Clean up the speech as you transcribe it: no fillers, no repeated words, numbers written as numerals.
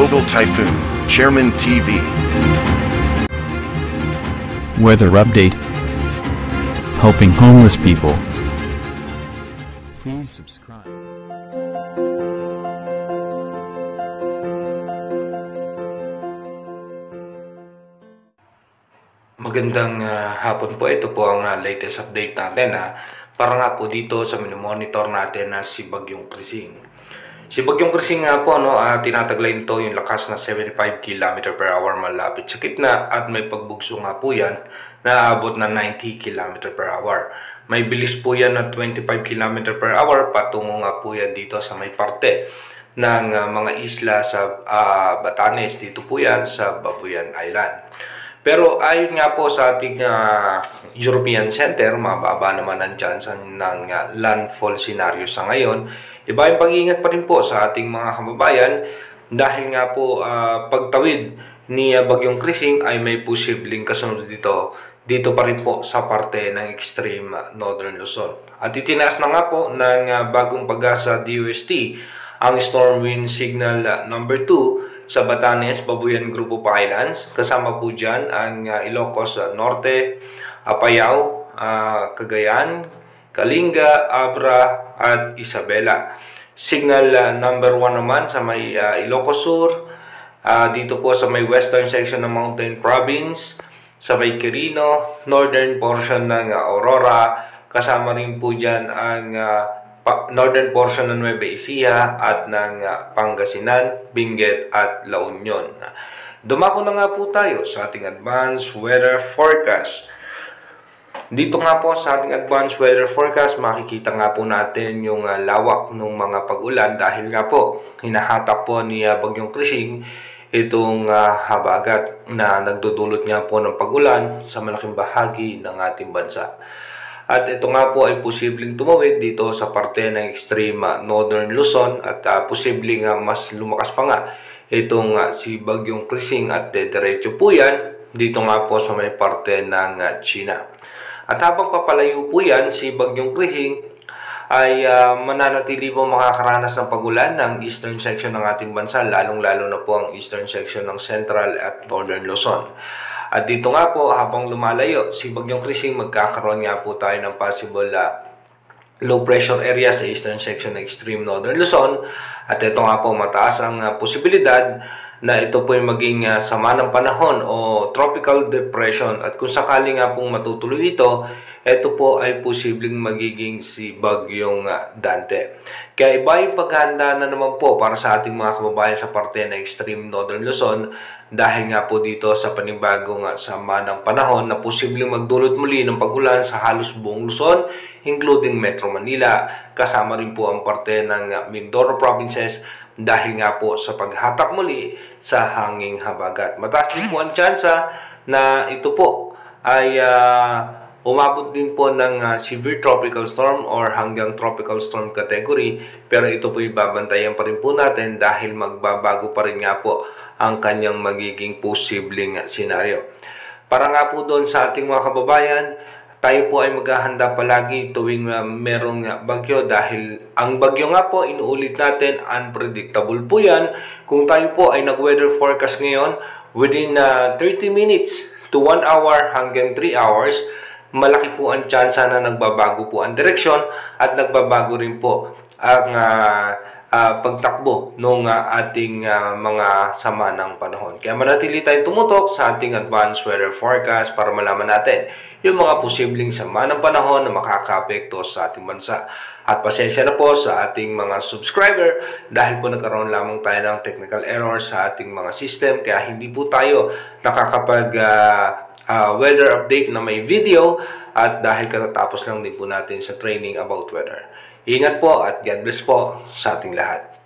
Global Typhoon, Chairman TV. Weather update. Helping homeless people. Please subscribe. Magandang hapon po. Ito po ang latest update natin para nga po dito sa monitor natin na si Bagyong Krising. Si Bagyong Krising nga po tinataglay nito yung lakas na 75 km/h malapit sa gitna at may pagbugso nga po yan na aabot na 90 km/h. May bilis po yan na 25 km/h patungo nga po yan dito sa may parte ng mga isla sa Batanes. Dito po yan sa Babuyan Island. Pero ayon nga po sa ating European Center, mababa naman ang chance ng landfall scenario sa ngayon. Iba yung pag-iingat pa rin po sa ating mga kababayan dahil nga po pagtawid ni Bagyong Krising ay may posibleng kasunod dito pa rin po sa parte ng extreme northern Luzon. At itinaas na nga po ng bagong pag-asa DOST ang storm wind signal number 2 sa Batanes, Babuyan Group of Islands. Kasama po dyan ang Ilocos Norte, Apayao, Cagayan, Kalinga, Abra at Isabela. Signal number 1 naman sa may Ilocos Sur, dito po sa may western section ng Mountain Province, sa may Quirino, northern portion ng Aurora, kasama rin po dyan ang northern portion ng Nueva Ecija at ng Pangasinan, Benguet at La Union. Dumako na nga po tayo sa ating advanced weather forecast. Dito nga po sa ating advanced weather forecast, makikita nga po natin yung lawak ng mga pag-ulan dahil nga po hinahatak po ni Bagyong Krising itong habagat na nagdudulot nga po ng pag-ulan sa malaking bahagi ng ating bansa. At ito nga po ay posibleng tumawid dito sa parte ng extreme northern Luzon at posibleng mas lumakas pa nga itong si Bagyong Krising at diretso po yan dito nga po sa may parte ng China. At habang papalayo po yan, si Bagyong Krising ay mananatili po makakaranas ng pagulan ng eastern section ng ating bansa, lalong-lalo na po ang eastern section ng central at northern Luzon. At dito nga po, habang lumalayo, si Bagyong Krising magkakaroon nga po tayo ng possible low pressure area sa eastern section ng extreme northern Luzon. At ito nga po, mataas ang posibilidad na ito po yung maging sama ng panahon o tropical depression. At kung sakali nga pong matutuloy ito po ay posibleng magiging si Bagyong Dante. Kaya iba yung paghahanda na naman po para sa ating mga kababayan sa parte ng extreme northern Luzon dahil nga po dito sa panibagong sama ng panahon na posibleng magdulot muli ng pag-ulan sa halos buong Luzon, including Metro Manila. Kasama rin po ang parte ng Mindoro provinces dahil nga po sa paghatak muli sa hanging habagat. Mataas din po ang tsansa na ito po ay umabot din po ng severe tropical storm or hanggang tropical storm category, pero ito po ibabantayan pa rin po natin dahil magbabago pa rin nga po ang kanyang magiging posibleng senaryo. Para nga po doon sa ating mga kababayan, tayo po ay maghahanda palagi tuwing merong bagyo dahil ang bagyo nga po, inuulit natin, unpredictable po yan. Kung tayo po ay nag-weather forecast ngayon, within 30 minutes to 1 hour hanggang 3 hours, malaki po ang tsansa na nagbabago po ang direksyon at nagbabago rin po ang pagtakbo ng ating mga sama ng panahon. Kaya manatili tayong tumutok sa ating advanced weather forecast para malaman natin yung mga posibleng sama ng panahon na makakaapekto sa ating bansa. At pasensya na po sa ating mga subscriber dahil po nagkaroon lamang tayo ng technical error sa ating mga system kaya hindi po tayo nakakapag weather update na may video at dahil katatapos lang din po natin sa training about weather. Ingat po at God bless po sa ating lahat.